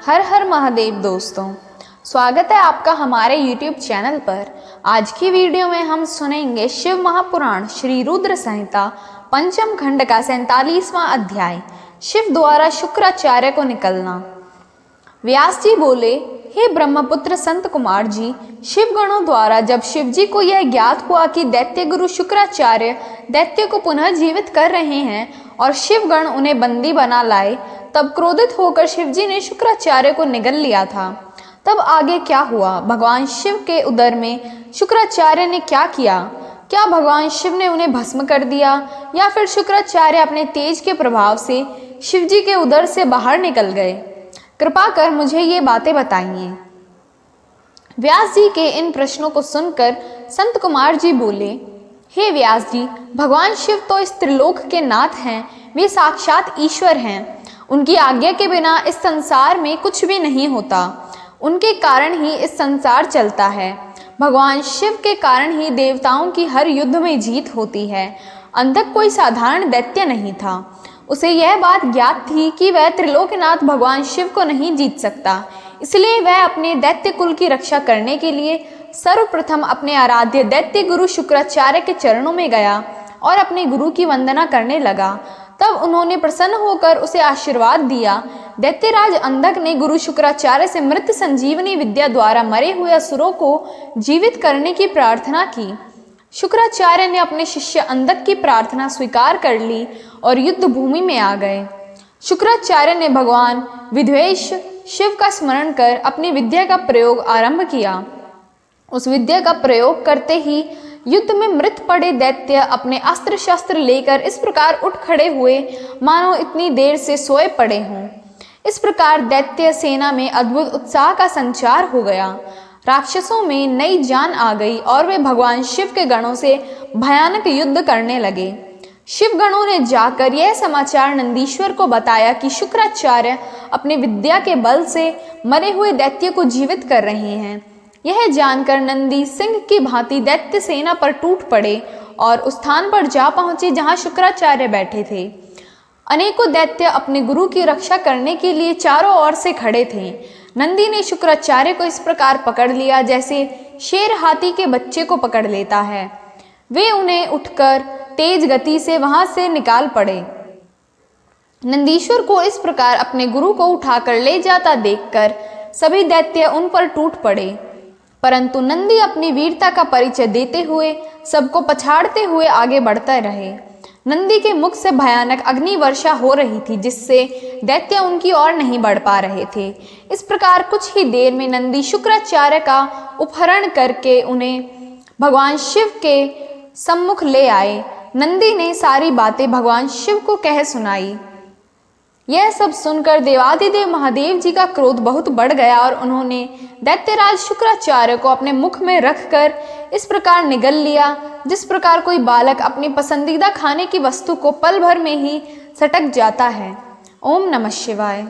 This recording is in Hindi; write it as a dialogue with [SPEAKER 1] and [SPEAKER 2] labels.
[SPEAKER 1] हर हर महादेव दोस्तों, स्वागत है आपका हमारे YouTube चैनल पर। आज की वीडियो में हम सुनेंगे शिव महापुराण श्री रुद्र संहिता पंचम खंड का 47वां अध्याय, शिव द्वारा शुक्राचार्य को निकलना। व्यास जी बोले, हे ब्रह्मपुत्र संत कुमार जी, शिवगणों द्वारा जब शिव जी को यह ज्ञात हुआ कि दैत्य गुरु शुक्राचार्य दैत्य को पुनः जीवित कर रहे हैं और शिवगण उन्हें बंदी बना लाए, तब क्रोधित होकर शिवजी ने शुक्राचार्य को निगल लिया था। तब आगे क्या हुआ? भगवान शिव के उदर में शुक्राचार्य ने क्या किया? क्या भगवान शिव ने उन्हें भस्म कर दिया या फिर शुक्राचार्य अपने तेज के प्रभाव से शिवजी के उदर से बाहर निकल गए? कृपा कर मुझे ये बातें बताइए। व्यास जी के इन प्रश्नों को सुनकर संत कुमार जी बोले, हे व्यास जी, भगवान शिव तो इस त्रिलोक के नाथ हैं, वे साक्षात ईश्वर हैं। उनकी आज्ञा के बिना इस संसार में कुछ भी नहीं होता। उनके कारण ही इस संसार चलता है। भगवान शिव के कारण ही देवताओं की हर युद्ध में जीत होती है। अंधक कोई साधारण दैत्य नहीं था। उसे यह बात ज्ञात थी कि वह त्रिलोकनाथ भगवान शिव को नहीं जीत सकता, इसलिए वह अपने दैत्य कुल की रक्षा करने के लिए सर्वप्रथम अपने आराध्य दैत्य गुरु शुक्राचार्य के चरणों में गया और अपने गुरु की वंदना करने लगा। तब उन्होंने प्रसन्न होकर उसे आशीर्वाद दिया। दैत्यराज अंधक ने गुरु शुक्राचार्य से मृत संजीवनी विद्या द्वारा मरे हुए असुरों को जीवित करने की प्रार्थना की। शुक्राचार्य ने अपने शिष्य अंधक की प्रार्थना स्वीकार कर ली और युद्ध भूमि में आ गए। शुक्राचार्य ने भगवान विद्वेष शिव का स्मरण कर अपनी विद्या का प्रयोग आरंभ किया। उस विद्या का प्रयोग करते ही युद्ध में मृत पड़े दैत्य अपने अस्त्र शस्त्र लेकर इस प्रकार उठ खड़े हुए मानो इतनी देर से सोए पड़े हों। इस प्रकार दैत्य सेना में अद्भुत उत्साह का संचार हो गया। राक्षसों में नई जान आ गई और वे भगवान शिव के गणों से भयानक युद्ध करने लगे। शिव गणों ने जाकर यह समाचार नंदीश्वर को बताया कि शुक्राचार्य अपने विद्या के बल से मरे हुए दैत्य को जीवित कर रहे हैं। यह जानकर नंदी सिंह की भांति दैत्य सेना पर टूट पड़े और उस स्थान पर जा पहुंचे जहां शुक्राचार्य बैठे थे। अनेकों दैत्य अपने गुरु की रक्षा करने के लिए चारों ओर से खड़े थे। नंदी ने शुक्राचार्य को इस प्रकार पकड़ लिया जैसे शेर हाथी के बच्चे को पकड़ लेता है। वे उन्हें उठकर तेज गति से वहां से निकाल पड़े। नंदीश्वर को इस प्रकार अपने गुरु को उठाकर ले जाता देखकर सभी दैत्य उन पर टूट पड़े, परंतु नंदी अपनी वीरता का परिचय देते हुए सबको पछाड़ते हुए आगे बढ़ते रहे। नंदी के मुख से भयानक अग्नि वर्षा हो रही थी, जिससे दैत्य उनकी ओर नहीं बढ़ पा रहे थे। इस प्रकार कुछ ही देर में नंदी शुक्राचार्य का अपहरण करके उन्हें भगवान शिव के सम्मुख ले आए। नंदी ने सारी बातें भगवान शिव को कह सुनाई। यह सब सुनकर देवादिदेव महादेव जी का क्रोध बहुत बढ़ गया और उन्होंने दैत्यराज शुक्राचार्य को अपने मुख में रखकर इस प्रकार निगल लिया, जिस प्रकार कोई बालक अपनी पसंदीदा खाने की वस्तु को पल भर में ही सटक जाता है। ओम नमः शिवाय।